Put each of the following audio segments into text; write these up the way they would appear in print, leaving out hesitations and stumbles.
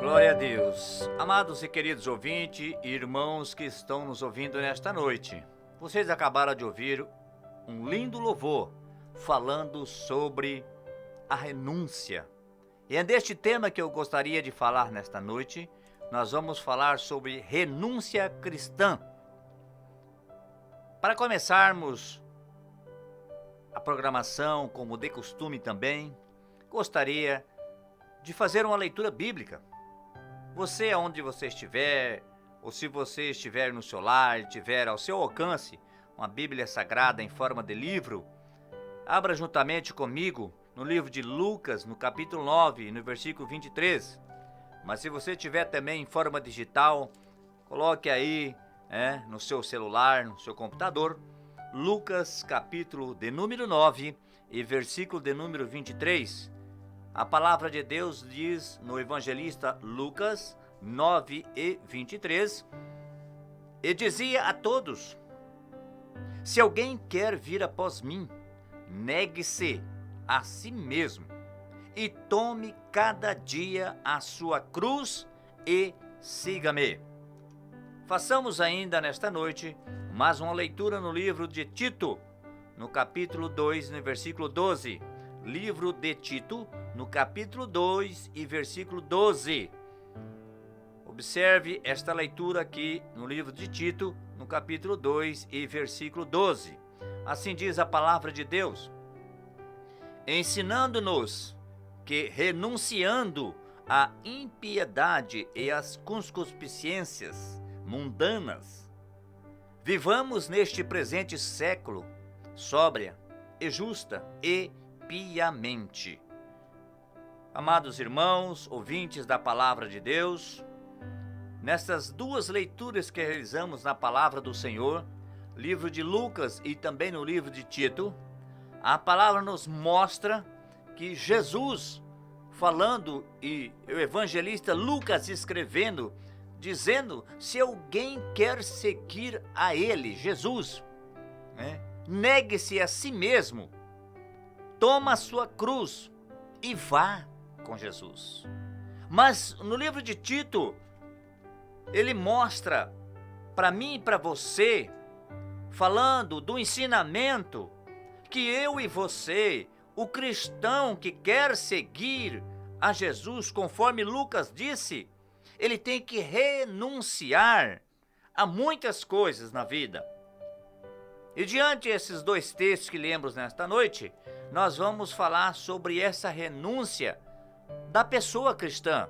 Glória a Deus. Amados e queridos ouvintes e irmãos que estão nos ouvindo nesta noite, vocês acabaram de ouvir um lindo louvor falando sobre a renúncia. E é deste tema que eu gostaria de falar nesta noite. Nós vamos falar sobre renúncia cristã. Para começarmos a programação, como de costume também, gostaria de fazer uma leitura bíblica. Você, aonde você estiver, ou se você estiver no seu lar, tiver ao seu alcance uma Bíblia Sagrada em forma de livro, abra juntamente comigo no livro de Lucas, no capítulo 9, no versículo 23. Mas se você tiver também em forma digital, coloque aí no seu celular, no seu computador, Lucas, capítulo de número 9 e versículo de número 23. A palavra de Deus diz no evangelista Lucas 9 e 23, e dizia a todos: se alguém quer vir após mim, negue-se a si mesmo e tome cada dia a sua cruz e siga-me. Façamos ainda nesta noite mais uma leitura no livro de Tito, no capítulo 2, no versículo 12. Livro de Tito, no capítulo 2 e versículo 12. Observe esta leitura aqui no livro de Tito, no capítulo 2 e versículo 12. Assim diz a palavra de Deus: ensinando-nos que, renunciando à impiedade e às concupiscências mundanas, vivamos neste presente século sóbria e justa e piamente. Amados irmãos, ouvintes da palavra de Deus, nessas duas leituras que realizamos na palavra do Senhor, livro de Lucas e também no livro de Tito, a palavra nos mostra que Jesus falando e o evangelista Lucas escrevendo, dizendo: se alguém quer seguir a ele, Jesus, negue-se a si mesmo, toma a sua cruz e vá com Jesus. Mas no livro de Tito, ele mostra para mim e para você, falando do ensinamento que eu e você, o cristão que quer seguir a Jesus, conforme Lucas disse, ele tem que renunciar a muitas coisas na vida. E diante desses dois textos que lemos nesta noite, nós vamos falar sobre essa renúncia da pessoa cristã.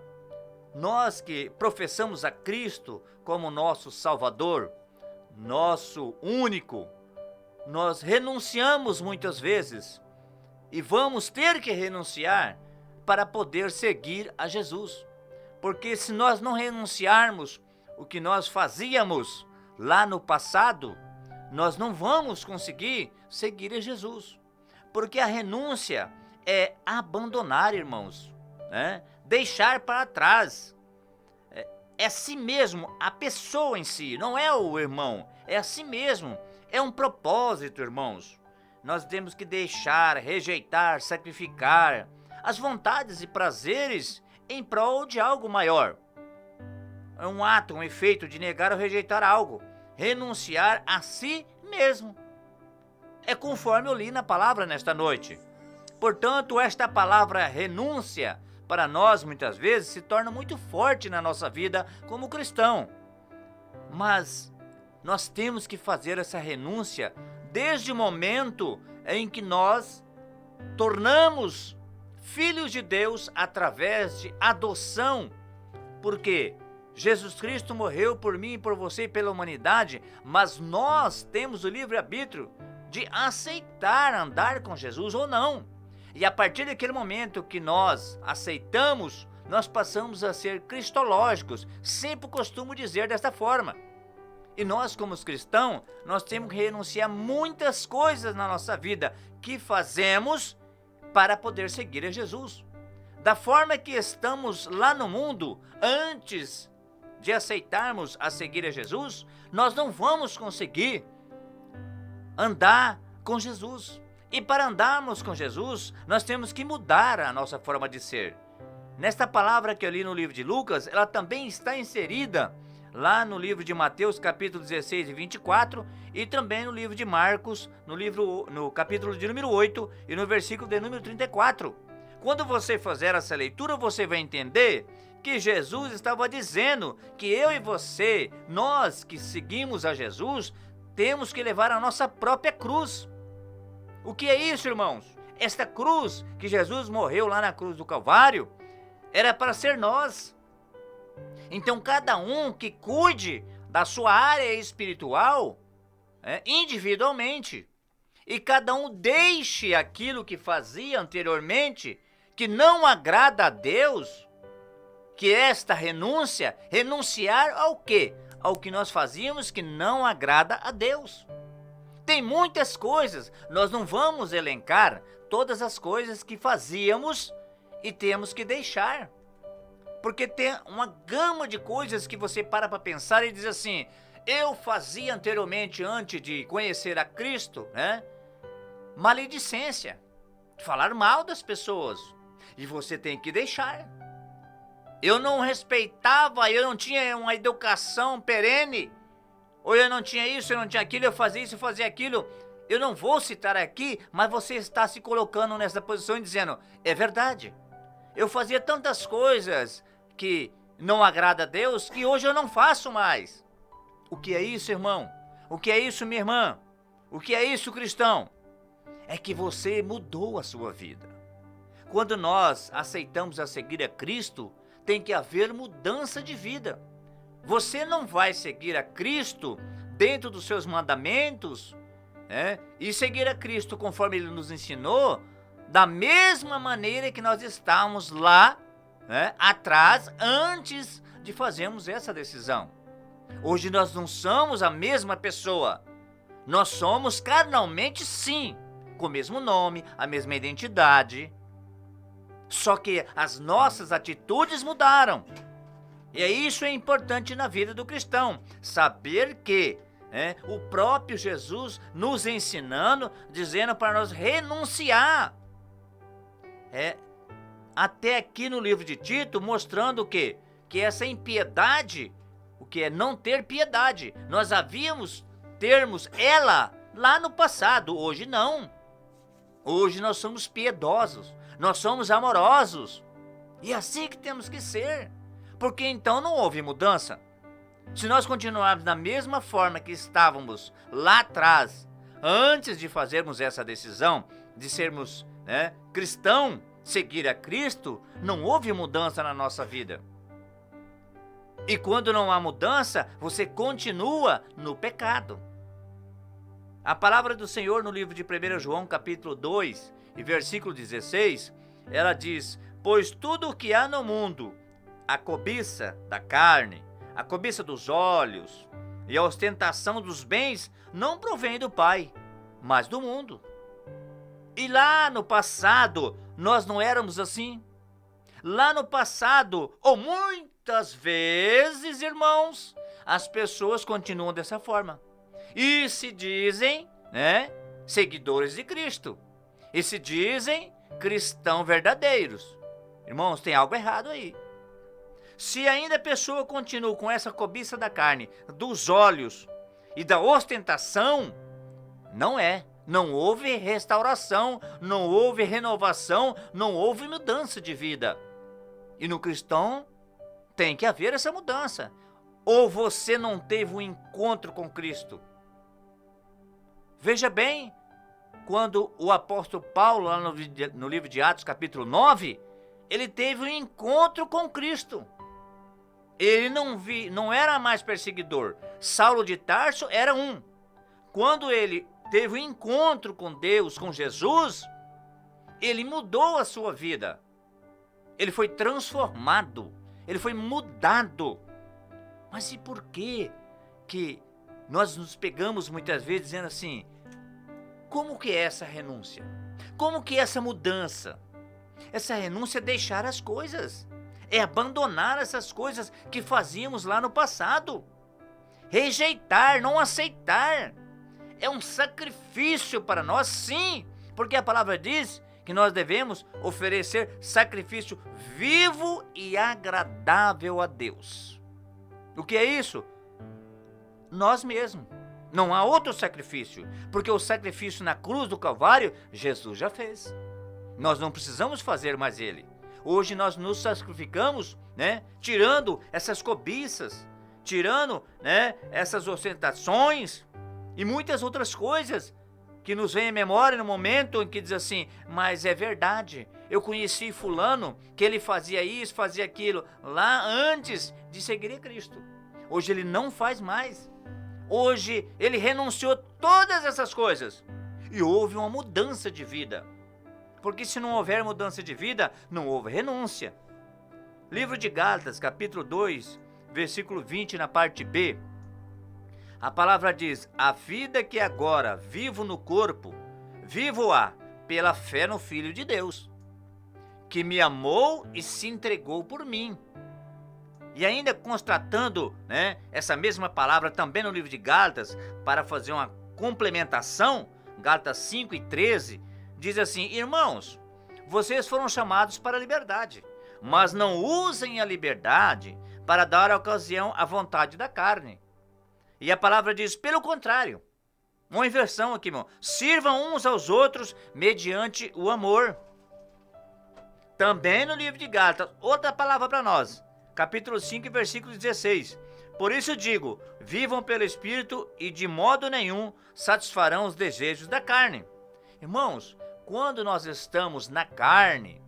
Nós que professamos a Cristo como nosso Salvador, nosso único, nós renunciamos muitas vezes e vamos ter que renunciar para poder seguir a Jesus. Porque se nós não renunciarmos o que nós fazíamos lá no passado, nós não vamos conseguir seguir a Jesus. Porque a renúncia é abandonar, irmãos, deixar para trás. É si mesmo, a pessoa em si, não é o irmão, é a si mesmo. É um propósito, irmãos. Nós temos que deixar, rejeitar, sacrificar as vontades e prazeres em prol de algo maior. É um ato, um efeito de negar ou rejeitar algo. Renunciar a si mesmo. É conforme eu li na palavra nesta noite. Portanto, esta palavra renúncia, para nós muitas vezes, se torna muito forte na nossa vida como cristão. Mas nós temos que fazer essa renúncia desde o momento em que nós tornamos filhos de Deus através de adoção. Porque Jesus Cristo morreu por mim, por você e pela humanidade, mas nós temos o livre-arbítrio de aceitar andar com Jesus ou não. E a partir daquele momento que nós aceitamos, nós passamos a ser cristológicos. Sempre costumo dizer desta forma. E nós, como cristãos, nós temos que renunciar muitas coisas na nossa vida que fazemos para poder seguir a Jesus. Da forma que estamos lá no mundo, antes de aceitarmos a seguir a Jesus, nós não vamos conseguir andar com Jesus. E para andarmos com Jesus, nós temos que mudar a nossa forma de ser. Nesta palavra que eu li no livro de Lucas, ela também está inserida lá no livro de Mateus, capítulo 16 e 24, e também no livro de Marcos, no capítulo de número 8 e no versículo de número 34. Quando você fizer essa leitura, você vai entender que Jesus estava dizendo que eu e você, nós que seguimos a Jesus, temos que levar a nossa própria cruz. O que é isso, irmãos? Esta cruz que Jesus morreu lá na cruz do Calvário, era para ser nós. Então cada um que cuide da sua área espiritual, individualmente, e cada um deixe aquilo que fazia anteriormente, que não agrada a Deus, que esta renunciar ao quê? Ao que nós fazíamos que não agrada a Deus. Tem muitas coisas, nós não vamos elencar todas as coisas que fazíamos e temos que deixar. Porque tem uma gama de coisas que você para pensar e diz assim, eu fazia anteriormente, antes de conhecer a Cristo, maledicência, falar mal das pessoas, e você tem que deixar. Eu não respeitava, eu não tinha uma educação perene, ou eu não tinha isso, eu não tinha aquilo, eu fazia isso, eu fazia aquilo. Eu não vou citar aqui, mas você está se colocando nessa posição e dizendo, é verdade, eu fazia tantas coisas que não agrada a Deus, que hoje eu não faço mais. O que é isso, irmão? O que é isso, minha irmã? O que é isso, cristão? É que você mudou a sua vida. Quando nós aceitamos a seguir a Cristo, tem que haver mudança de vida. Você não vai seguir a Cristo dentro dos seus mandamentos, e seguir a Cristo conforme Ele nos ensinou, da mesma maneira que nós estávamos lá, atrás, antes de fazermos essa decisão. Hoje nós não somos a mesma pessoa. Nós somos carnalmente, sim, com o mesmo nome, a mesma identidade. Só que as nossas atitudes mudaram. E isso é importante na vida do cristão. Saber que o próprio Jesus nos ensinando, dizendo para nós renunciar. Até aqui no livro de Tito, mostrando o quê? Que essa impiedade, o que é não ter piedade. Nós termos ela lá no passado, hoje não. Hoje nós somos piedosos, nós somos amorosos. E é assim que temos que ser, porque então não houve mudança. Se nós continuarmos da mesma forma que estávamos lá atrás, antes de fazermos essa decisão, de sermos cristão, seguir a Cristo, não houve mudança na nossa vida. E quando não há mudança, você continua no pecado. A palavra do Senhor no livro de 1 João, capítulo 2, e versículo 16, ela diz, pois tudo o que há no mundo, a cobiça da carne, a cobiça dos olhos e a ostentação dos bens, não provém do Pai, mas do mundo. E lá no passado, nós não éramos assim? Lá no passado, ou muitas vezes, irmãos, as pessoas continuam dessa forma. E se dizem, seguidores de Cristo. E se dizem cristãos verdadeiros. Irmãos, tem algo errado aí. Se ainda a pessoa continua com essa cobiça da carne, dos olhos e da ostentação, não houve restauração, não houve renovação, não houve mudança de vida. E no cristão tem que haver essa mudança. Ou você não teve um encontro com Cristo? Veja bem, quando o apóstolo Paulo, lá no livro de Atos, capítulo 9, ele teve um encontro com Cristo. Ele não era mais perseguidor. Saulo de Tarso era um. Quando ele teve um encontro com Deus, com Jesus, ele mudou a sua vida. Ele foi transformado. Ele foi mudado. Mas e por que nós nos pegamos muitas vezes dizendo assim, como que é essa renúncia? Como que é essa mudança? Essa renúncia é deixar as coisas. É abandonar essas coisas que fazíamos lá no passado. Rejeitar, não aceitar. É um sacrifício para nós, sim. Porque a palavra diz que nós devemos oferecer sacrifício vivo e agradável a Deus. O que é isso? Nós mesmos. Não há outro sacrifício, porque o sacrifício na cruz do Calvário, Jesus já fez. Nós não precisamos fazer mais ele. Hoje nós nos sacrificamos, tirando essas cobiças, tirando, essas ostentações e muitas outras coisas que nos vem à memória no momento em que diz assim, mas é verdade, eu conheci fulano, que ele fazia isso, fazia aquilo, lá antes de seguir a Cristo. Hoje ele não faz mais. Hoje ele renunciou todas essas coisas e houve uma mudança de vida. Porque se não houver mudança de vida, não houve renúncia. Livro de Gálatas, capítulo 2, versículo 20, na parte B. A palavra diz, a vida que agora vivo no corpo, vivo-a pela fé no Filho de Deus, que me amou e se entregou por mim. E ainda constatando, essa mesma palavra também no livro de Gálatas, para fazer uma complementação, Gálatas 5 e 13, diz assim, irmãos, vocês foram chamados para a liberdade, mas não usem a liberdade para dar ocasião à vontade da carne. E a palavra diz, pelo contrário, uma inversão aqui, irmão, sirvam uns aos outros mediante o amor. Também no livro de Gálatas, outra palavra para nós, capítulo 5, versículo 16. Por isso digo, vivam pelo Espírito e de modo nenhum satisfarão os desejos da carne. Irmãos, quando nós estamos na carne,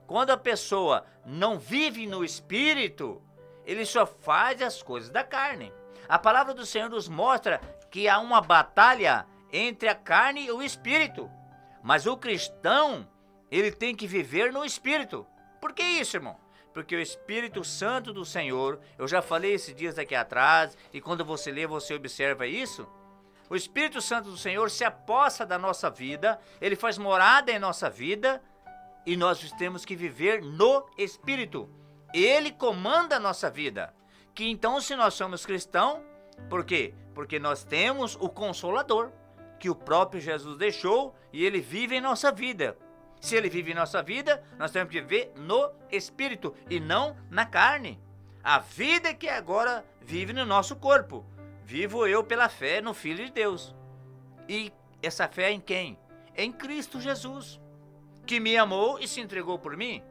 quando a pessoa não vive no Espírito, ele só faz as coisas da carne. A palavra do Senhor nos mostra que há uma batalha entre a carne e o Espírito. Mas o cristão, ele tem que viver no Espírito. Por que isso, irmão? Porque o Espírito Santo do Senhor, eu já falei esses dias aqui atrás, e quando você lê, você observa isso. O Espírito Santo do Senhor se apossa da nossa vida, ele faz morada em nossa vida, e nós temos que viver no Espírito. Ele comanda a nossa vida. Que então, se nós somos cristãos, por quê? Porque nós temos o Consolador, que o próprio Jesus deixou, e ele vive em nossa vida. Se ele vive em nossa vida, nós temos que viver no Espírito e não na carne. A vida que agora vive no nosso corpo. Vivo eu pela fé no Filho de Deus. E essa fé em quem? Em Cristo Jesus, que me amou e se entregou por mim.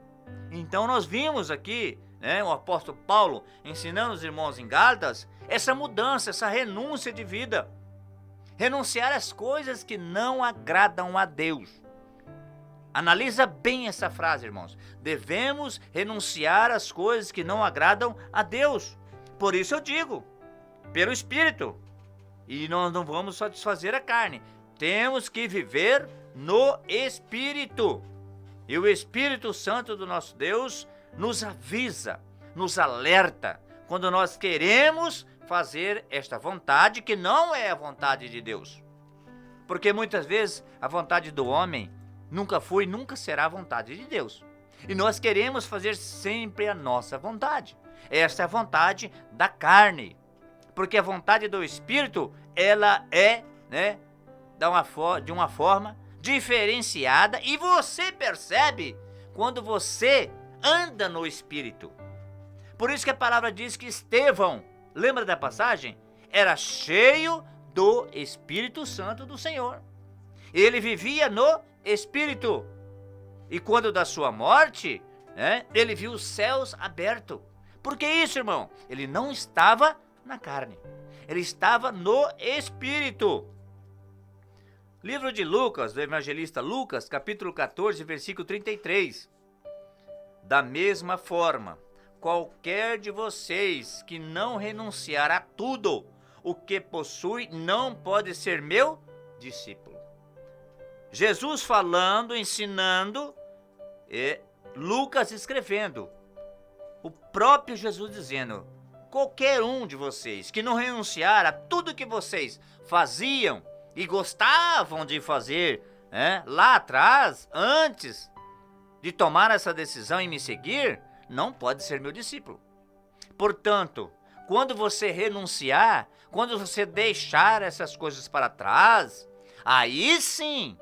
Então nós vimos aqui, o apóstolo Paulo ensinando os irmãos em Gálatas, essa mudança, essa renúncia de vida. Renunciar às coisas que não agradam a Deus. Analisa bem essa frase, irmãos. Devemos renunciar às coisas que não agradam a Deus. Por isso eu digo, pelo Espírito. E nós não vamos satisfazer a carne. Temos que viver no Espírito. E o Espírito Santo do nosso Deus nos avisa, nos alerta, quando nós queremos fazer esta vontade que não é a vontade de Deus. Porque muitas vezes a vontade do homem nunca foi e nunca será a vontade de Deus. E nós queremos fazer sempre a nossa vontade. Esta é a vontade da carne. Porque a vontade do Espírito, ela é, de uma forma diferenciada. E você percebe quando você anda no Espírito. Por isso que a palavra diz que Estevão, lembra da passagem? Era cheio do Espírito Santo do Senhor. Ele vivia no Espírito. E quando da sua morte, ele viu os céus abertos. Por que isso, irmão? Ele não estava na carne. Ele estava no Espírito. Livro de Lucas, do evangelista Lucas, capítulo 14, versículo 33. Da mesma forma, qualquer de vocês que não renunciar a tudo o que possui, não pode ser meu discípulo. Jesus falando, ensinando, e Lucas escrevendo. O próprio Jesus dizendo, qualquer um de vocês que não renunciar a tudo que vocês faziam e gostavam de fazer, lá atrás, antes de tomar essa decisão e me seguir, não pode ser meu discípulo. Portanto, quando você renunciar, quando você deixar essas coisas para trás, aí sim,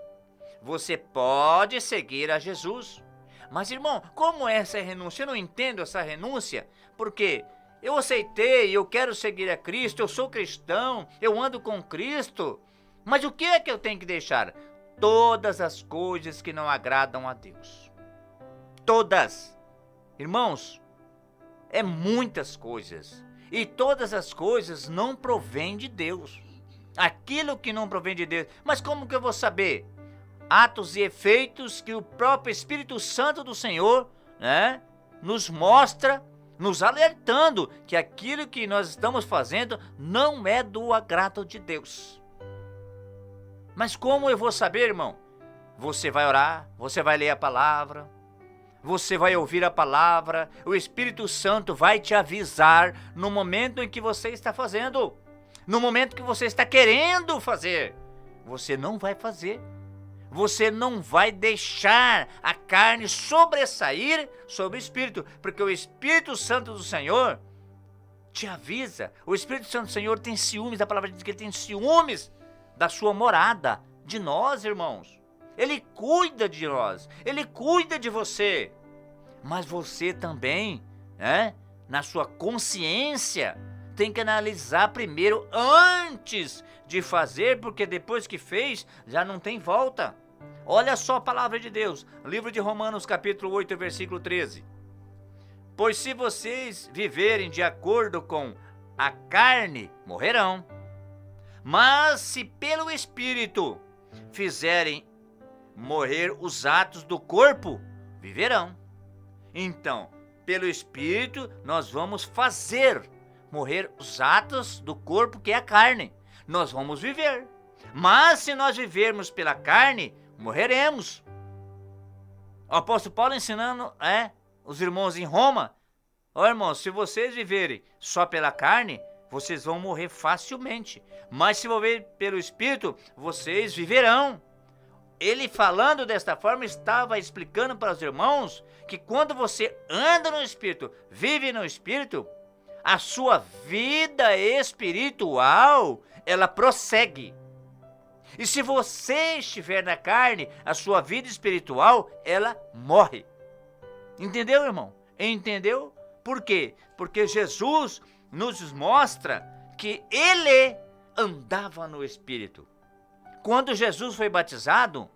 você pode seguir a Jesus. Mas, irmão, como é essa renúncia? Eu não entendo essa renúncia, porque eu aceitei, eu quero seguir a Cristo, eu sou cristão, eu ando com Cristo. Mas o que é que eu tenho que deixar? Todas as coisas que não agradam a Deus. Todas. Irmãos, é muitas coisas. E todas as coisas não provêm de Deus. Aquilo que não provém de Deus. Mas como que eu vou saber? Atos e efeitos que o próprio Espírito Santo do Senhor, né, nos mostra, nos alertando que aquilo que nós estamos fazendo não é do agrado de Deus. Mas como eu vou saber, irmão? Você vai orar, você vai ler a palavra, você vai ouvir a palavra, o Espírito Santo vai te avisar no momento em que você está fazendo, no momento que você está querendo fazer. Você não vai fazer. Você não vai deixar a carne sobressair sobre o Espírito, porque o Espírito Santo do Senhor te avisa. O Espírito Santo do Senhor tem ciúmes, a palavra diz que ele tem ciúmes da sua morada, de nós, irmãos. Ele cuida de nós, ele cuida de você. Mas você também, na sua consciência, tem que analisar primeiro antes de fazer, porque depois que fez, já não tem volta. Olha só a palavra de Deus, livro de Romanos capítulo 8, versículo 13. Pois se vocês viverem de acordo com a carne, morrerão. Mas se pelo Espírito fizerem morrer os atos do corpo, viverão. Então, pelo Espírito, nós vamos fazer morrer os atos do corpo, que é a carne. Nós vamos viver. Mas se nós vivermos pela carne, morreremos. O apóstolo Paulo ensinando os irmãos em Roma: irmãos, se vocês viverem só pela carne, vocês vão morrer facilmente. Mas se viver pelo Espírito, vocês viverão. Ele, falando desta forma, estava explicando para os irmãos que quando você anda no Espírito, vive no Espírito, a sua vida espiritual, ela prossegue. E se você estiver na carne, a sua vida espiritual, ela morre. Entendeu, irmão? Entendeu? Por quê? Porque Jesus nos mostra que ele andava no Espírito. Quando Jesus foi batizado,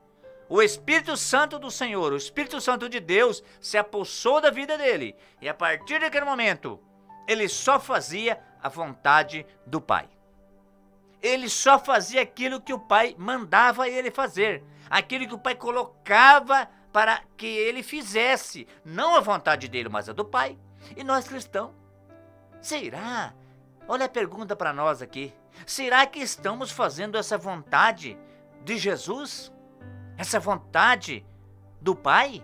o Espírito Santo do Senhor, o Espírito Santo de Deus, se apossou da vida dele. E a partir daquele momento, ele só fazia a vontade do Pai. Ele só fazia aquilo que o Pai mandava ele fazer. Aquilo que o Pai colocava para que ele fizesse. Não a vontade dele, mas a do Pai. E nós cristãos, será? Olha a pergunta para nós aqui. Será que estamos fazendo essa vontade de Jesus? Essa vontade do Pai?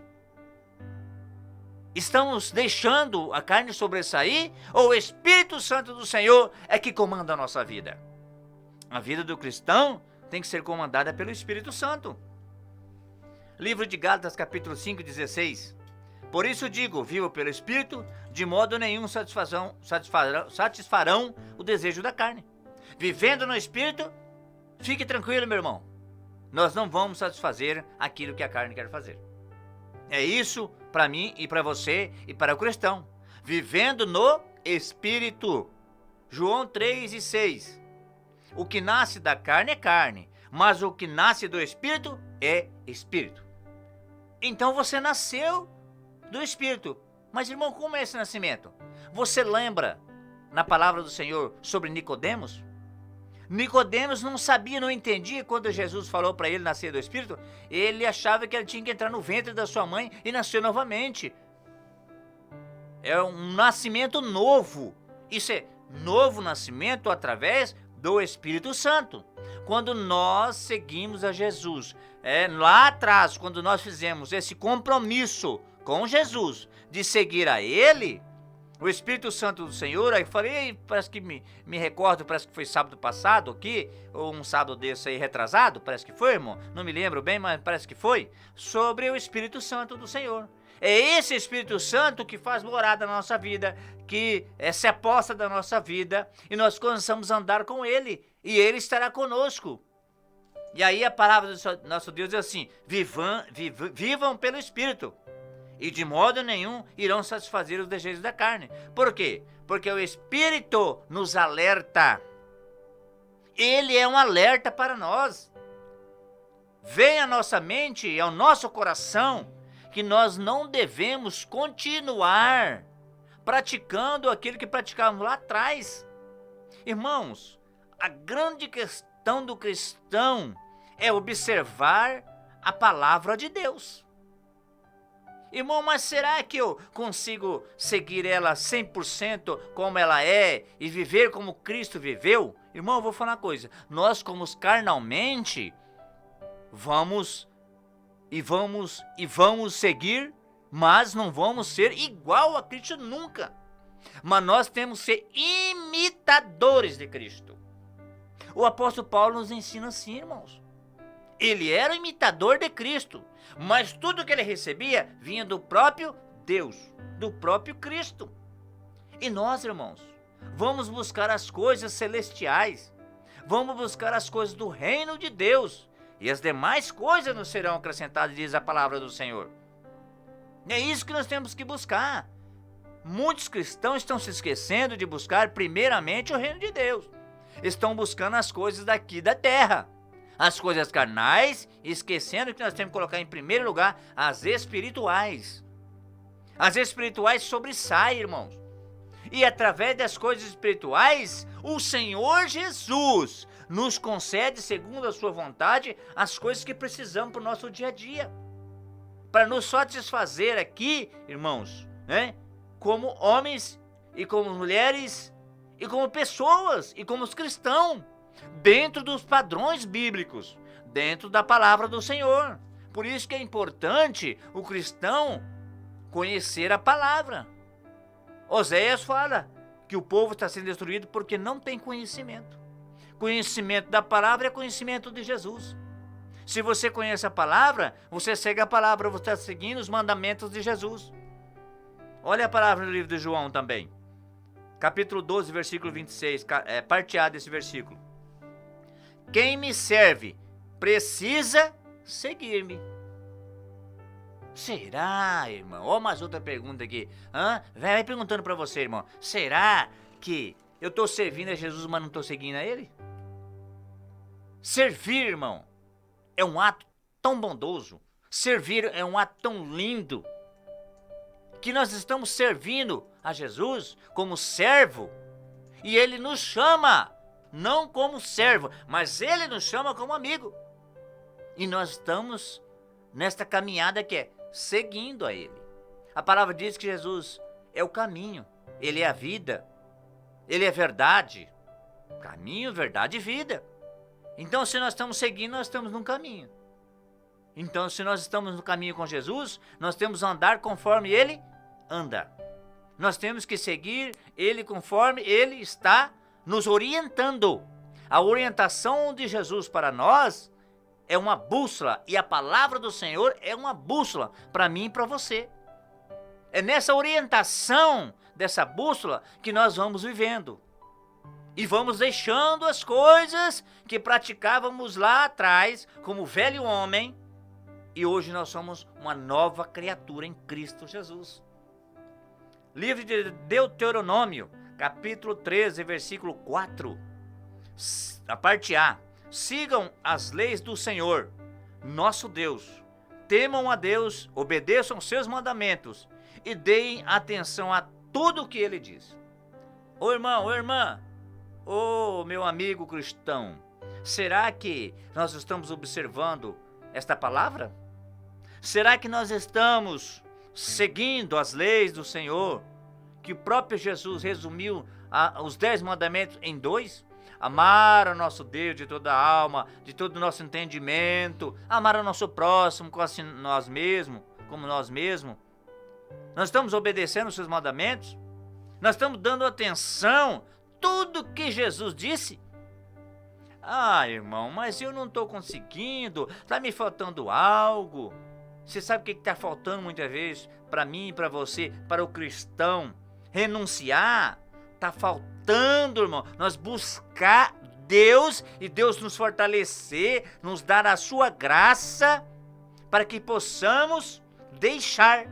Estamos deixando a carne sobressair? Ou o Espírito Santo do Senhor é que comanda a nossa vida? A vida do cristão tem que ser comandada pelo Espírito Santo. Livro de Gálatas, capítulo 5, 16. Por isso digo, vivo pelo Espírito, de modo nenhum satisfarão o desejo da carne. Vivendo no Espírito, fique tranquilo, meu irmão. Nós não vamos satisfazer aquilo que a carne quer fazer. É isso para mim e para você e para o cristão. Vivendo no Espírito. João 3 e 6. O que nasce da carne é carne, mas o que nasce do Espírito é Espírito. Então você nasceu do Espírito. Mas, irmão, como é esse nascimento? Você lembra na palavra do Senhor sobre Nicodemos? Nicodemos não sabia, não entendia quando Jesus falou para ele nascer do Espírito. Ele achava que ele tinha que entrar no ventre da sua mãe e nascer novamente. É um nascimento novo. Isso é novo nascimento através do Espírito Santo. Quando nós seguimos a Jesus, lá atrás, quando nós fizemos esse compromisso com Jesus, de seguir a Ele, o Espírito Santo do Senhor, aí falei, parece que me recordo, parece que foi sábado passado aqui, ou um sábado desse aí retrasado, parece que foi, irmão, não me lembro bem, mas parece que foi, sobre o Espírito Santo do Senhor. É esse Espírito Santo que faz morada na nossa vida, que se aposta da nossa vida, e nós começamos a andar com Ele, e Ele estará conosco. E aí a palavra do nosso Deus diz assim: vivam pelo Espírito, e de modo nenhum irão satisfazer os desejos da carne. Por quê? Porque o Espírito nos alerta. Ele é um alerta para nós. Vem à nossa mente e ao nosso coração que nós não devemos continuar praticando aquilo que praticávamos lá atrás. Irmãos, a grande questão do cristão é observar a palavra de Deus. Irmão, mas será que eu consigo seguir ela 100% como ela é e viver como Cristo viveu? Irmão, eu vou falar uma coisa. Nós, como carnalmente, vamos seguir, mas não vamos ser igual a Cristo nunca. Mas nós temos que ser imitadores de Cristo. O apóstolo Paulo nos ensina assim, irmãos. Ele era o imitador de Cristo, mas tudo que ele recebia vinha do próprio Deus, do próprio Cristo. E nós, irmãos, vamos buscar as coisas celestiais, vamos buscar as coisas do reino de Deus, e as demais coisas nos serão acrescentadas, diz a palavra do Senhor. É isso que nós temos que buscar. Muitos cristãos estão se esquecendo de buscar primeiramente o reino de Deus. Estão buscando as coisas daqui da terra, as coisas carnais, esquecendo que nós temos que colocar em primeiro lugar as espirituais. As espirituais sobressaem, irmãos. E através das coisas espirituais, o Senhor Jesus nos concede, segundo a sua vontade, as coisas que precisamos para o nosso dia a dia. Para nos satisfazer aqui, irmãos, né? Como homens e como mulheres e como pessoas e como os cristãos, dentro dos padrões bíblicos, dentro da palavra do Senhor. Por isso que é importante o cristão conhecer a palavra. Oséias fala que o povo está sendo destruído porque não tem conhecimento. Conhecimento da palavra é conhecimento de Jesus. Se você conhece a palavra, você segue a palavra, você está seguindo os mandamentos de Jesus. Olha a palavra no livro de João também. Capítulo 12, versículo 26, parte A desse versículo. Quem me serve precisa seguir-me. Será, irmão? Ó, mais outra pergunta aqui. Vai perguntando para você, irmão. Será que eu estou servindo a Jesus, mas não estou seguindo a Ele? Servir, irmão, é um ato tão bondoso. Servir é um ato tão lindo. Que nós estamos servindo a Jesus como servo. E Ele nos chama, não como servo, mas Ele nos chama como amigo. E nós estamos nesta caminhada que é seguindo a Ele. A palavra diz que Jesus é o caminho, Ele é a vida, Ele é verdade. Caminho, verdade e vida. Então, se nós estamos seguindo, nós estamos num caminho. Então, se nós estamos no caminho com Jesus, nós temos que andar conforme Ele anda. Nós temos que seguir Ele conforme Ele está nos orientando. A orientação de Jesus para nós é uma bússola, e a palavra do Senhor é uma bússola para mim e para você. É nessa orientação dessa bússola que nós vamos vivendo. E vamos deixando as coisas que praticávamos lá atrás, como velho homem, e hoje nós somos uma nova criatura em Cristo Jesus. Livro de Deuteronômio, capítulo 13, versículo 4, a parte A. Sigam as leis do Senhor, nosso Deus. Temam a Deus, obedeçam seus mandamentos e deem atenção a tudo o que Ele diz. Ô irmão, ô irmã, ô meu amigo cristão, será que nós estamos observando esta palavra? Será que nós estamos seguindo as leis do Senhor, que o próprio Jesus resumiu os 10 mandamentos em 2? Amar o nosso Deus de toda a alma, de todo o nosso entendimento, amar o nosso próximo como nós mesmos. Nós estamos obedecendo os seus mandamentos? Nós estamos dando atenção a tudo que Jesus disse? Irmão, mas eu não estou conseguindo, está me faltando algo. Você sabe o que está faltando muitas vezes para mim, para você, para o cristão? Renunciar. Está faltando, irmão, nós buscar Deus e Deus nos fortalecer, nos dar a sua graça para que possamos deixar.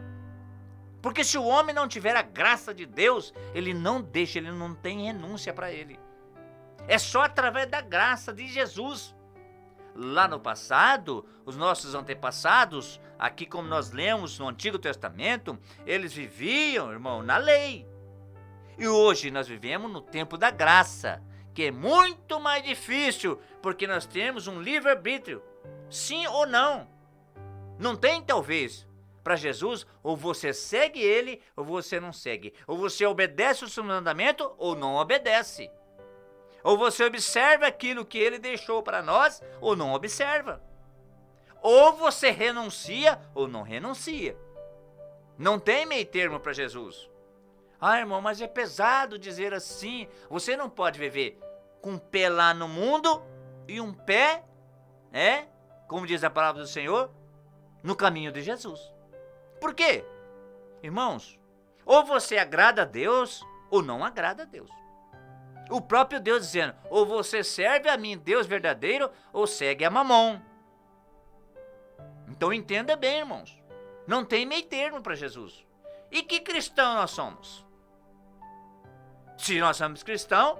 Porque se o homem não tiver a graça de Deus, ele não deixa, ele não tem renúncia para ele. É só através da graça de Jesus. Lá no passado, os nossos antepassados, aqui como nós lemos no Antigo Testamento, eles viviam, irmão, na lei. E hoje nós vivemos no tempo da graça, que é muito mais difícil, porque nós temos um livre-arbítrio, sim ou não. Não tem, talvez, para Jesus, ou você segue ele, ou você não segue. Ou você obedece o seu mandamento, ou não obedece. Ou você observa aquilo que ele deixou para nós, ou não observa. Ou você renuncia, ou não renuncia. Não tem meio termo para Jesus. Ah, irmão, mas é pesado dizer assim. Você não pode viver com um pé lá no mundo e um pé, como diz a palavra do Senhor, no caminho de Jesus. Por quê? Irmãos, ou você agrada a Deus, ou não agrada a Deus. O próprio Deus dizendo, ou você serve a mim, Deus verdadeiro, ou segue a Mamon. Então entenda bem, irmãos. Não tem meio termo para Jesus. E que cristão nós somos? Se nós somos cristãos,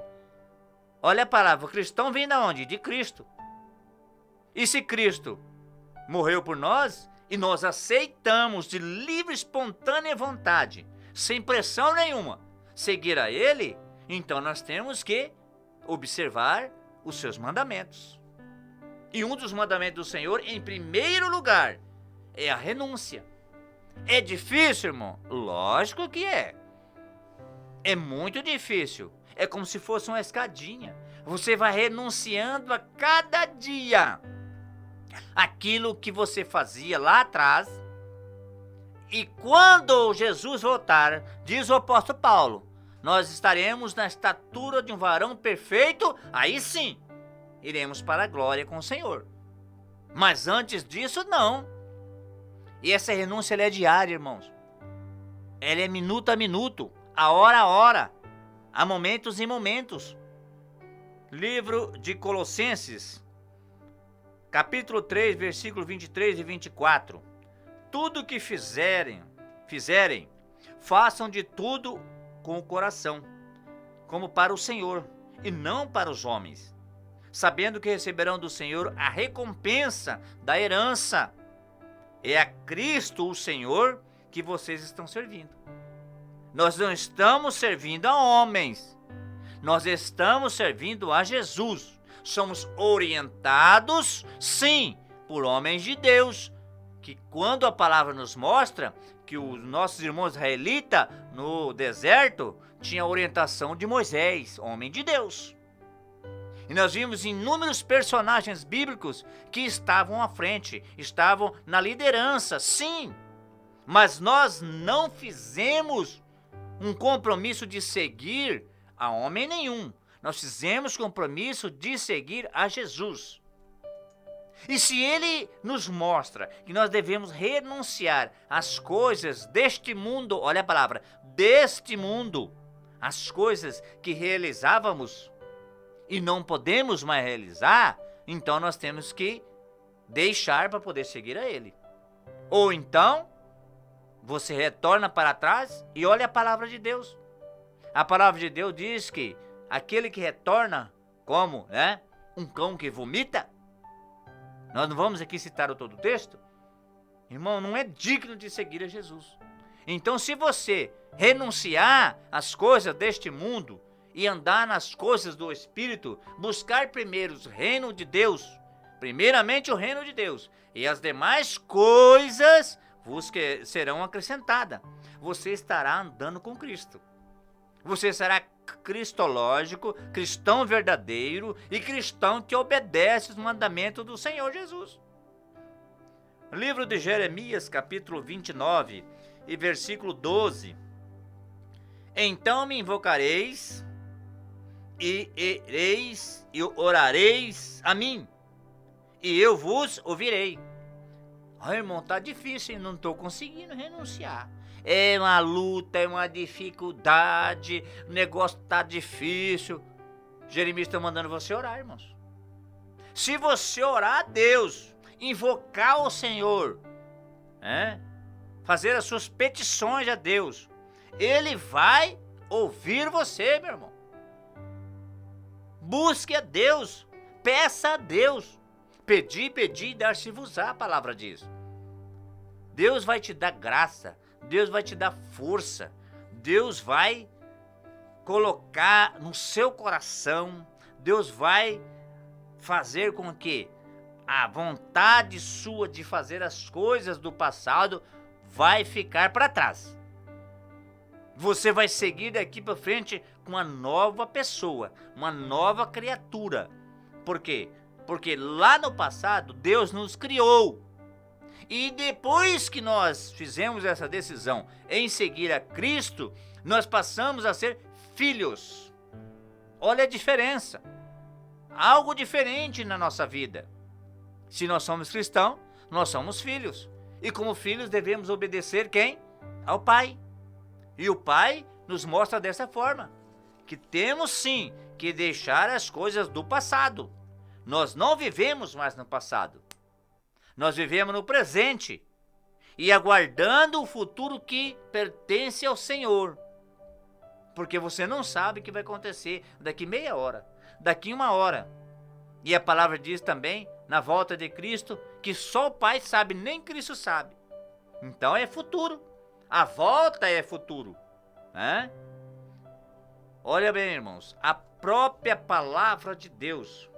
olha a palavra, o cristão vem de onde? De Cristo. E se Cristo morreu por nós, e nós aceitamos de livre, espontânea vontade, sem pressão nenhuma, seguir a Ele, então nós temos que observar os seus mandamentos. E um dos mandamentos do Senhor, em primeiro lugar, é a renúncia. É difícil, irmão? Lógico que é. É muito difícil. É como se fosse uma escadinha. Você vai renunciando a cada dia aquilo que você fazia lá atrás. E quando Jesus voltar, diz o apóstolo Paulo, nós estaremos na estatura de um varão perfeito, aí sim, iremos para a glória com o Senhor. Mas antes disso, não. E essa renúncia ela é diária, irmãos. Ela é minuto a minuto, a hora, há momentos e momentos. Livro de Colossenses, capítulo 3, versículo 23 e 24. Tudo que fizerem, façam de tudo com o coração, como para o Senhor, e não para os homens, sabendo que receberão do Senhor a recompensa da herança. É a Cristo o Senhor que vocês estão servindo. Nós não estamos servindo a homens, nós estamos servindo a Jesus. Somos orientados, sim, por homens de Deus, que quando a palavra nos mostra que os nossos irmãos israelitas no deserto tinham a orientação de Moisés, homem de Deus. E nós vimos inúmeros personagens bíblicos que estavam à frente, estavam na liderança, sim, mas nós não fizemos um compromisso de seguir a homem nenhum. Nós fizemos compromisso de seguir a Jesus. E se ele nos mostra que nós devemos renunciar às coisas deste mundo, olha a palavra, deste mundo, as coisas que realizávamos e não podemos mais realizar, então nós temos que deixar para poder seguir a ele. Ou então, você retorna para trás e olha a palavra de Deus. A palavra de Deus diz que aquele que retorna como, um cão que vomita. Nós não vamos aqui citar todo o texto. Irmão, não é digno de seguir a Jesus. Então, se você renunciar às coisas deste mundo e andar nas coisas do Espírito, buscar primeiro o reino de Deus, primeiramente o reino de Deus, e as demais coisas vos serão acrescentadas, você estará andando com Cristo. Você será cristológico, cristão verdadeiro e cristão que obedece os mandamentos do Senhor Jesus. Livro de Jeremias, capítulo 29 e versículo 12. Então me invocareis e ireis e orareis a mim, e eu vos ouvirei. Irmão, tá difícil, hein? Não estou conseguindo renunciar. É uma luta, é uma dificuldade, o negócio tá difícil. Jeremias está mandando você orar, irmãos. Se você orar a Deus, invocar o Senhor, fazer as suas petições a Deus, Ele vai ouvir você, meu irmão. Busque a Deus, peça a Deus. Pedi, pedi e dar-se-vos-á, a palavra diz. Deus vai te dar graça, Deus vai te dar força, Deus vai colocar no seu coração, Deus vai fazer com que a vontade sua de fazer as coisas do passado vai ficar para trás. Você vai seguir daqui para frente com uma nova pessoa, uma nova criatura. Por quê? Porque lá no passado Deus nos criou. E depois que nós fizemos essa decisão em seguir a Cristo, nós passamos a ser filhos. Olha a diferença. Algo diferente na nossa vida. Se nós somos cristãos, nós somos filhos. E como filhos devemos obedecer quem? Ao Pai. E o Pai nos mostra dessa forma, que temos sim que deixar as coisas do passado. Nós não vivemos mais no passado. Nós vivemos no presente e aguardando o futuro que pertence ao Senhor. Porque você não sabe o que vai acontecer daqui meia hora, daqui uma hora. E a palavra diz também, na volta de Cristo, que só o Pai sabe, nem Cristo sabe. Então é futuro. A volta é futuro. Olha bem, irmãos, a própria palavra de Deus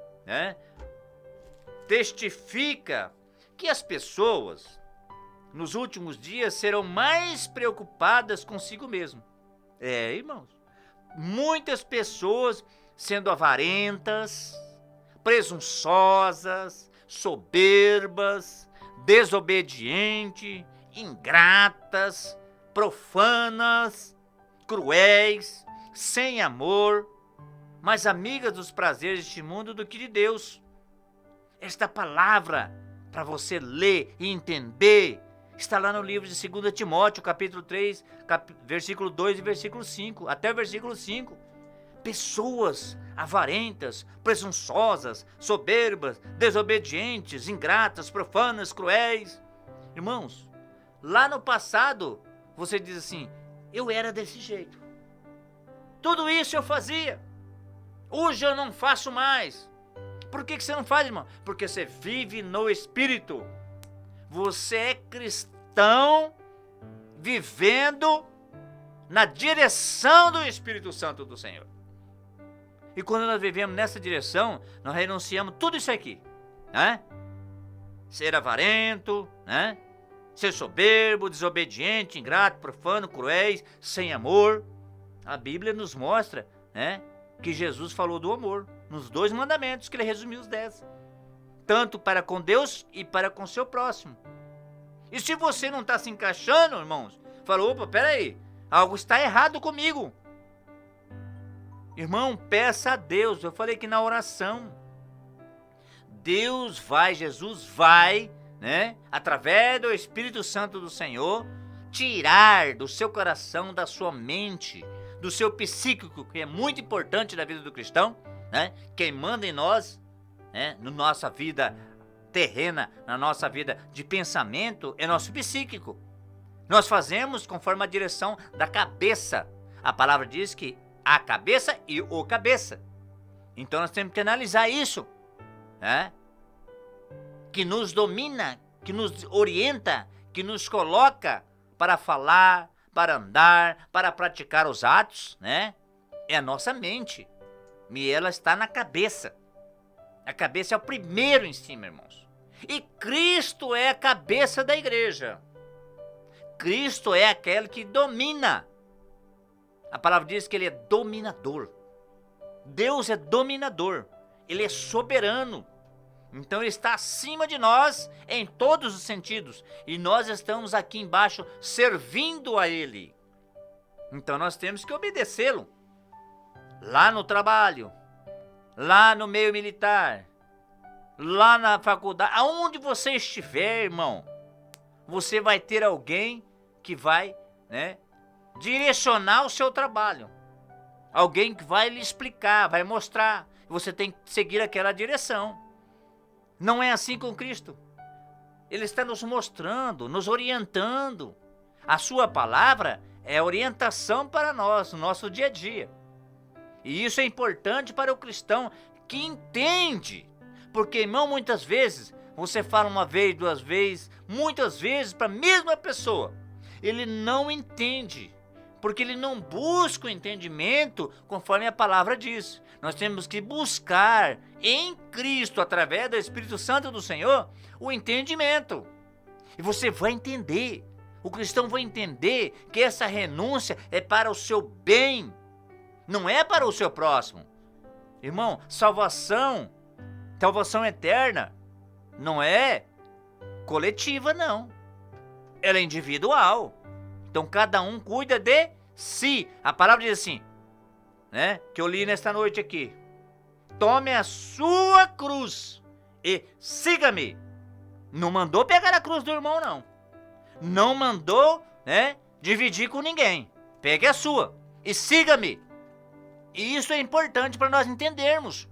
testifica que as pessoas nos últimos dias serão mais preocupadas consigo mesmo. Irmãos, muitas pessoas sendo avarentas, presunçosas, soberbas, desobedientes, ingratas, profanas, cruéis, sem amor, mais amigas dos prazeres deste mundo do que de Deus. Esta palavra, para você ler e entender, está lá no livro de 2 Timóteo, capítulo 3, versículo 2 e versículo 5, até o versículo 5. Pessoas avarentas, presunçosas, soberbas, desobedientes, ingratas, profanas, cruéis. Irmãos, lá no passado, você diz assim, eu era desse jeito. Tudo isso eu fazia. Hoje eu não faço mais. Por que você não faz, irmão? Porque você vive no Espírito. Você é cristão vivendo na direção do Espírito Santo do Senhor. E quando nós vivemos nessa direção, nós renunciamos tudo isso aqui. Ser avarento, ser soberbo, desobediente, ingrato, profano, cruéis, sem amor. A Bíblia nos mostra que Jesus falou do amor nos 2 mandamentos que ele resumiu os 10. Tanto para com Deus e para com seu próximo. E se você não está se encaixando, irmãos, falou, opa, peraí, algo está errado comigo. Irmão, peça a Deus, eu falei que na oração, Jesus vai, através do Espírito Santo do Senhor, tirar do seu coração, da sua mente, do seu psíquico, que é muito importante na vida do cristão, quem manda em nós, na nossa vida terrena, na nossa vida de pensamento, é nosso psíquico. Nós fazemos conforme a direção da cabeça. A palavra diz que a cabeça e o cabeça. Então nós temos que analisar isso, que nos domina, que nos orienta, que nos coloca para falar, para andar, para praticar os atos, é a nossa mente. E ela está na cabeça. A cabeça é o primeiro em cima, irmãos. E Cristo é a cabeça da igreja. Cristo é aquele que domina. A palavra diz que ele é dominador. Deus é dominador. Ele é soberano. Então ele está acima de nós em todos os sentidos. E nós estamos aqui embaixo servindo a ele. Então nós temos que obedecê-lo. Lá no trabalho, lá no meio militar, lá na faculdade, aonde você estiver, irmão, você vai ter alguém que vai, direcionar o seu trabalho. Alguém que vai lhe explicar, vai mostrar. Você tem que seguir aquela direção. Não é assim com Cristo. Ele está nos mostrando, nos orientando. A sua palavra é orientação para nós, no nosso dia a dia. E isso é importante para o cristão que entende. Porque, irmão, muitas vezes, você fala uma vez, duas vezes, muitas vezes para a mesma pessoa. Ele não entende, porque ele não busca o entendimento conforme a palavra diz. Nós temos que buscar em Cristo, através do Espírito Santo do Senhor, o entendimento. E você vai entender, o cristão vai entender que essa renúncia é para o seu bem, não é para o seu próximo. Irmão, salvação eterna, não é coletiva, não. Ela é individual. Então cada um cuida de si. A palavra diz assim, né? Que eu li nesta noite aqui. Tome a sua cruz e siga-me. Não mandou pegar a cruz do irmão, não. Não mandou, né, dividir com ninguém. Pegue a sua e siga-me. E isso é importante para nós entendermos.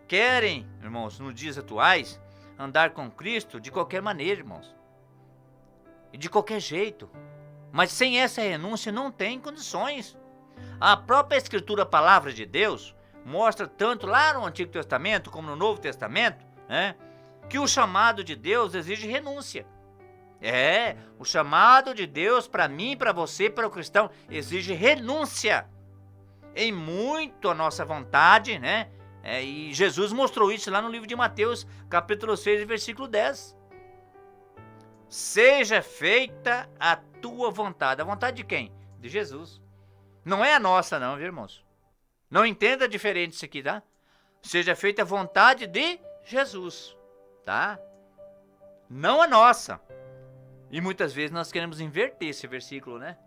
Querem, irmãos, nos dias atuais, andar com Cristo de qualquer maneira, irmãos. E de qualquer jeito. Mas sem essa renúncia não tem condições. A própria Escritura, a palavra de Deus, mostra tanto lá no Antigo Testamento como no Novo Testamento, né, que o chamado de Deus exige renúncia. O chamado de Deus para mim, para você, para o cristão, exige renúncia. Em muito a nossa vontade, né? E Jesus mostrou isso lá no livro de Mateus, capítulo 6, versículo 10. Seja feita a tua vontade. A vontade de quem? De Jesus. Não é a nossa não, viu, irmãos? Não entenda diferente isso aqui, tá? Seja feita a vontade de Jesus, tá? Não a nossa. E muitas vezes nós queremos inverter esse versículo, né?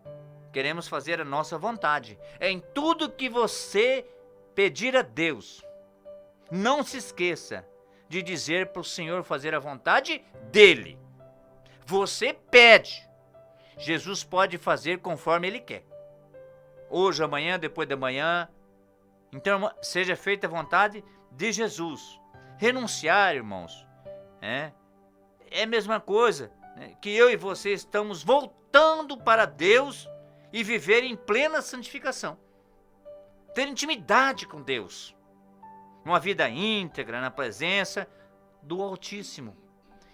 Queremos fazer a nossa vontade. Em tudo que você pedir a Deus, não se esqueça de dizer para o Senhor fazer a vontade dele. Você pede. Jesus pode fazer conforme ele quer. Hoje, amanhã, depois de amanhã. Então, seja feita a vontade de Jesus. Renunciar, irmãos, é a mesma coisa, né, que eu e você estamos voltando para Deus e viver em plena santificação. Ter intimidade com Deus. Uma vida íntegra na presença do Altíssimo.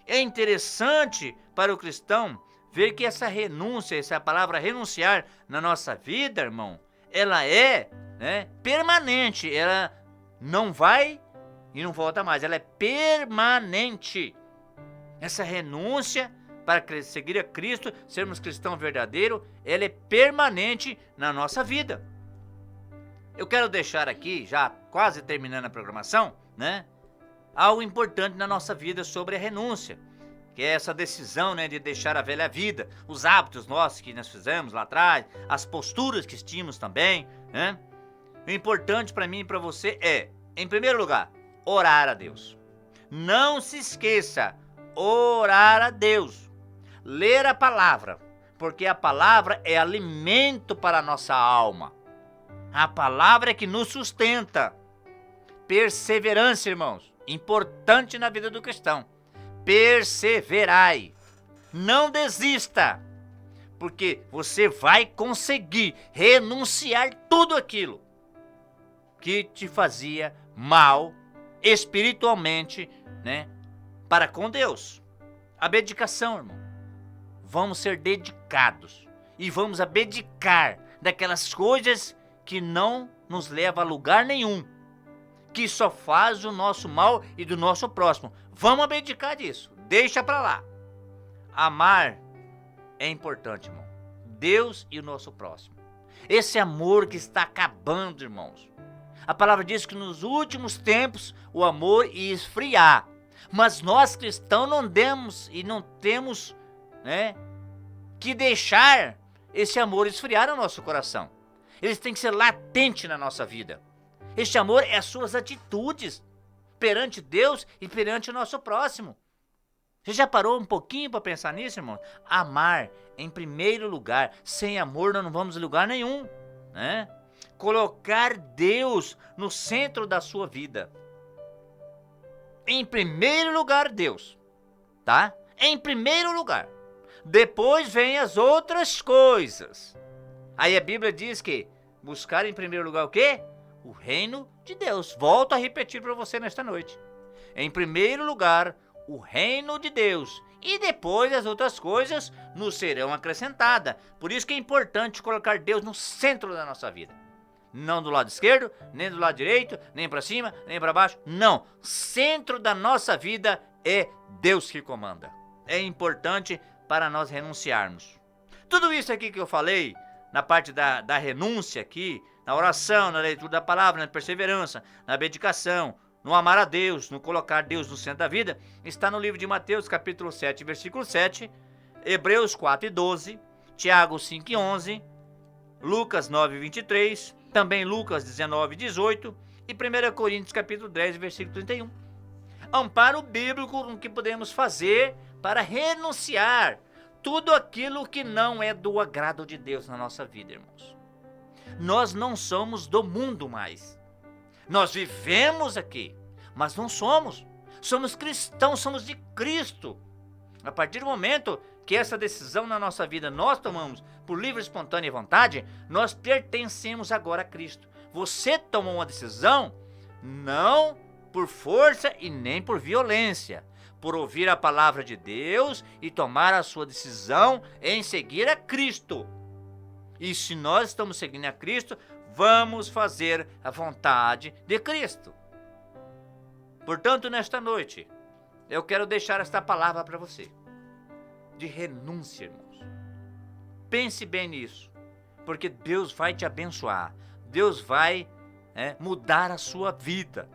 É interessante para o cristão ver que essa renúncia, essa palavra renunciar na nossa vida, irmão, ela é, né, permanente. Ela não vai e não volta mais. Ela é permanente. Essa renúncia para seguir a Cristo, sermos cristão verdadeiro, ela é permanente na nossa vida. Eu quero deixar aqui, já quase terminando a programação, né, algo importante na nossa vida sobre a renúncia, que é essa decisão, né, de deixar a velha vida, os hábitos nossos que nós fizemos lá atrás, as posturas que tínhamos também, né? O importante para mim e para você é, em primeiro lugar, orar a Deus. Não se esqueça, orar a Deus. Ler a palavra, porque a palavra é alimento para a nossa alma. A palavra é que nos sustenta. Perseverança, irmãos, importante na vida do cristão. Perseverai. Não desista, porque você vai conseguir renunciar tudo aquilo que te fazia mal espiritualmente, né, para com Deus. Abdicação, irmão. Vamos ser dedicados e vamos abdicar daquelas coisas que não nos levam a lugar nenhum, que só faz o nosso mal e do nosso próximo. Vamos abdicar disso, deixa pra lá. Amar é importante, irmão. Deus e o nosso próximo. Esse amor que está acabando, irmãos. A palavra diz que nos últimos tempos o amor ia esfriar. Mas nós cristãos não temos, né, que deixar esse amor esfriar no nosso coração. Ele tem que ser latente na nossa vida. Este amor é as suas atitudes perante Deus e perante o nosso próximo. Você já parou um pouquinho para pensar nisso, irmão? Amar em primeiro lugar. Sem amor nós não vamos a lugar nenhum. né? Colocar Deus no centro da sua vida. Em primeiro lugar, Deus, tá? Em primeiro lugar. Depois vem as outras coisas. Aí a Bíblia diz que buscar em primeiro lugar o quê? O reino de Deus. Volto a repetir para você nesta noite. Em primeiro lugar, o reino de Deus. E depois as outras coisas nos serão acrescentadas. Por isso que é importante colocar Deus no centro da nossa vida. Não do lado esquerdo, nem do lado direito, nem para cima, nem para baixo. Não. Centro da nossa vida é Deus que comanda. É importante para nós renunciarmos. Tudo isso aqui que eu falei, na parte da renúncia aqui, na oração, na leitura da palavra, na perseverança, na dedicação, no amar a Deus, no colocar Deus no centro da vida, está no livro de Mateus, capítulo 7, versículo 7, Hebreus 4 e 12, Tiago 5 e 11, Lucas 9 e 23, também Lucas 19 e 18 e 1 Coríntios, capítulo 10, versículo 31. Amparo bíblico com que podemos fazer para renunciar tudo aquilo que não é do agrado de Deus na nossa vida, irmãos. Nós não somos do mundo mais. Nós vivemos aqui, mas não somos. Somos cristãos, somos de Cristo. A partir do momento que essa decisão na nossa vida nós tomamos por livre, espontânea vontade, nós pertencemos agora a Cristo. Você tomou uma decisão não por força e nem por violência, por ouvir a palavra de Deus e tomar a sua decisão em seguir a Cristo. E se nós estamos seguindo a Cristo, vamos fazer a vontade de Cristo. Portanto, nesta noite, eu quero deixar esta palavra para você, de renúncia, irmãos. Pense bem nisso, porque Deus vai te abençoar, Deus vai mudar a sua vida,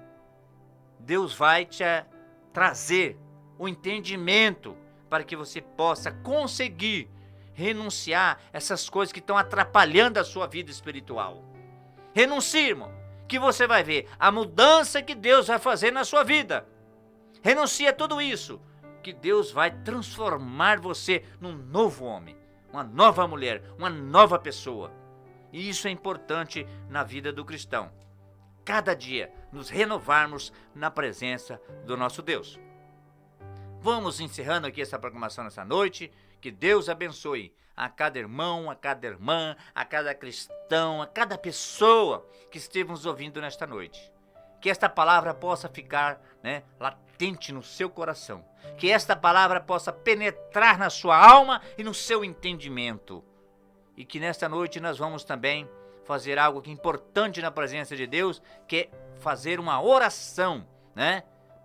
Deus vai te trazer o entendimento para que você possa conseguir renunciar essas coisas que estão atrapalhando a sua vida espiritual. Renuncie, irmão, que você vai ver a mudança que Deus vai fazer na sua vida. Renuncie a tudo isso, que Deus vai transformar você num novo homem, uma nova mulher, uma nova pessoa. E isso é importante na vida do cristão. Cada dia nos renovarmos na presença do nosso Deus. Vamos encerrando aqui essa programação nessa noite. Que Deus abençoe a cada irmão, a cada irmã, a cada cristão, a cada pessoa que esteve nos ouvindo nesta noite. Que esta palavra possa ficar latente no seu coração. Que esta palavra possa penetrar na sua alma e no seu entendimento. E que nesta noite nós vamos também fazer algo que é importante na presença de Deus, que é fazer uma oração,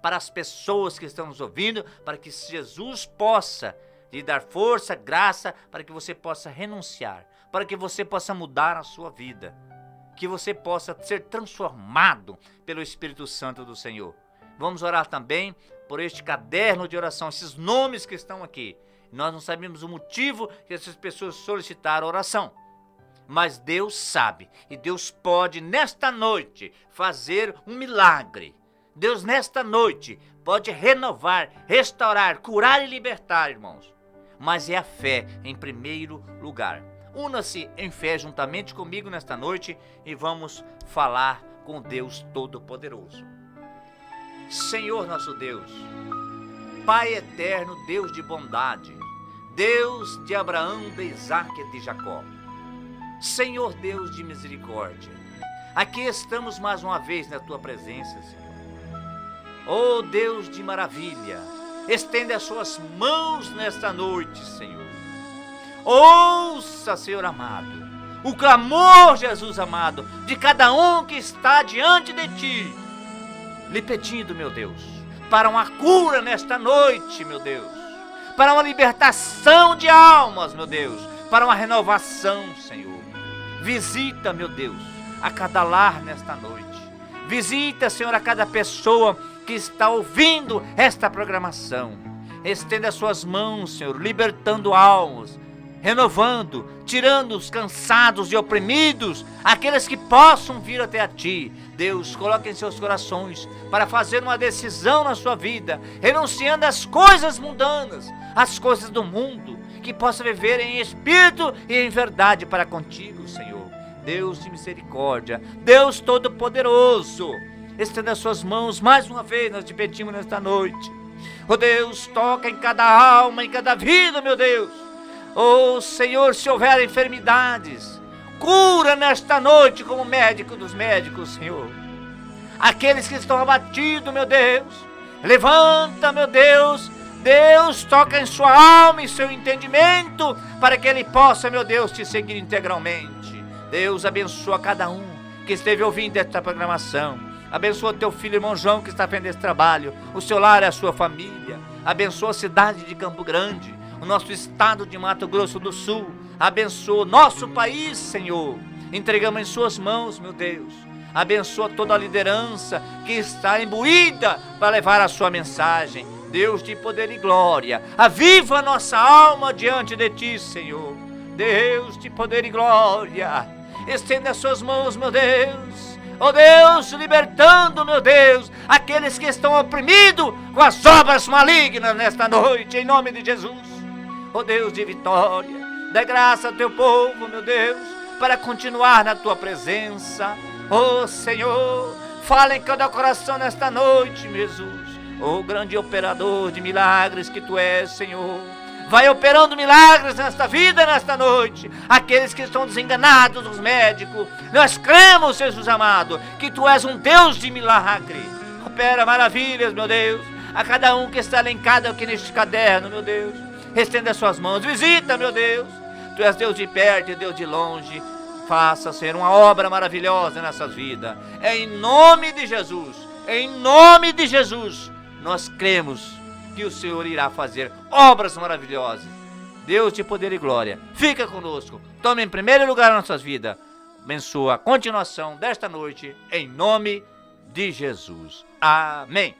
para as pessoas que estão nos ouvindo, para que Jesus possa lhe dar força, graça, para que você possa renunciar, para que você possa mudar a sua vida, que você possa ser transformado pelo Espírito Santo do Senhor. Vamos orar também por este caderno de oração, esses nomes que estão aqui. Nós não sabemos o motivo que essas pessoas solicitaram oração, mas Deus sabe, e Deus pode nesta noite fazer um milagre. Deus nesta noite pode renovar, restaurar, curar e libertar, irmãos. Mas é a fé em primeiro lugar. Una-se em fé juntamente comigo nesta noite e vamos falar com Deus Todo-Poderoso. Senhor nosso Deus, Pai eterno, Deus de bondade, Deus de Abraão, de Isaque e de Jacó, Senhor Deus de misericórdia, aqui estamos mais uma vez na Tua presença, Senhor. Oh Deus de maravilha, estende as suas mãos nesta noite, Senhor. Ouça, Senhor amado, o clamor, Jesus amado, de cada um que está diante de Ti, lhe pedindo, meu Deus, para uma cura nesta noite, meu Deus, para uma libertação de almas, meu Deus, para uma renovação, Senhor. Visita, meu Deus, a cada lar nesta noite. Visita, Senhor, a cada pessoa que está ouvindo esta programação. Estenda as suas mãos, Senhor, libertando almas, renovando, tirando os cansados e oprimidos, aqueles que possam vir até a Ti. Deus, coloque em seus corações para fazer uma decisão na sua vida, renunciando às coisas mundanas, às coisas do mundo, que possa viver em espírito e em verdade para contigo, Senhor. Deus de misericórdia, Deus Todo-Poderoso, estenda as suas mãos mais uma vez, nós te pedimos nesta noite. Oh Deus, toca em cada alma, em cada vida, meu Deus. Oh Senhor, se houver enfermidades, cura nesta noite como médico dos médicos, Senhor. Aqueles que estão abatidos, meu Deus, levanta, meu Deus. Deus, toca em sua alma e seu entendimento, para que ele possa, meu Deus, te seguir integralmente. Deus, abençoa cada um que esteve ouvindo esta programação. Abençoa teu filho, irmão João, que está fazendo esse trabalho, o seu lar e a sua família. Abençoa a cidade de Campo Grande, o nosso estado de Mato Grosso do Sul. Abençoa o nosso país, Senhor. Entregamos em suas mãos, meu Deus. Abençoa toda a liderança que está imbuída para levar a sua mensagem. Deus de poder e glória, aviva a nossa alma diante de ti, Senhor. Deus de poder e glória, estenda as suas mãos, meu Deus. Oh Deus, libertando, meu Deus, aqueles que estão oprimidos com as obras malignas nesta noite, em nome de Jesus. Oh Deus de vitória, dê graça ao teu povo, meu Deus, para continuar na tua presença. Oh Senhor, fala em cada coração nesta noite, Jesus. Oh grande operador de milagres que tu és, Senhor. Vai operando milagres nesta vida, nesta noite. Aqueles que estão desenganados, os médicos. Nós cremos, Jesus amado, que tu és um Deus de milagre. Opera maravilhas, meu Deus, a cada um que está elencado aqui neste caderno, meu Deus. Estenda as suas mãos, visita, meu Deus. Tu és Deus de perto e Deus de longe. Faça ser uma obra maravilhosa nessas vidas. Em nome de Jesus, em nome de Jesus, nós cremos que o Senhor irá fazer obras maravilhosas. Deus de poder e glória, fica conosco, tome em primeiro lugar nas nossas vidas. Abençoa a continuação desta noite, em nome de Jesus. Amém.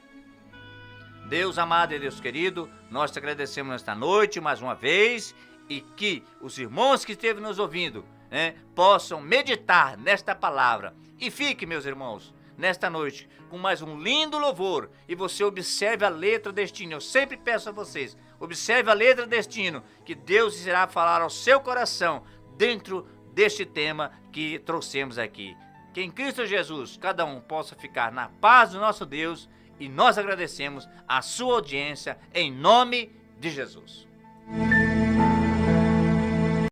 Deus amado e Deus querido, nós te agradecemos nesta noite mais uma vez, e que os irmãos que esteve nos ouvindo, possam meditar nesta palavra. E fique, meus irmãos, nesta noite com mais um lindo louvor, e você observe a letra deste hino. Eu sempre peço a vocês, observe a letra deste hino, que Deus irá falar ao seu coração dentro deste tema que trouxemos aqui. Que em Cristo Jesus cada um possa ficar na paz do nosso Deus, e nós agradecemos a sua audiência em nome de Jesus.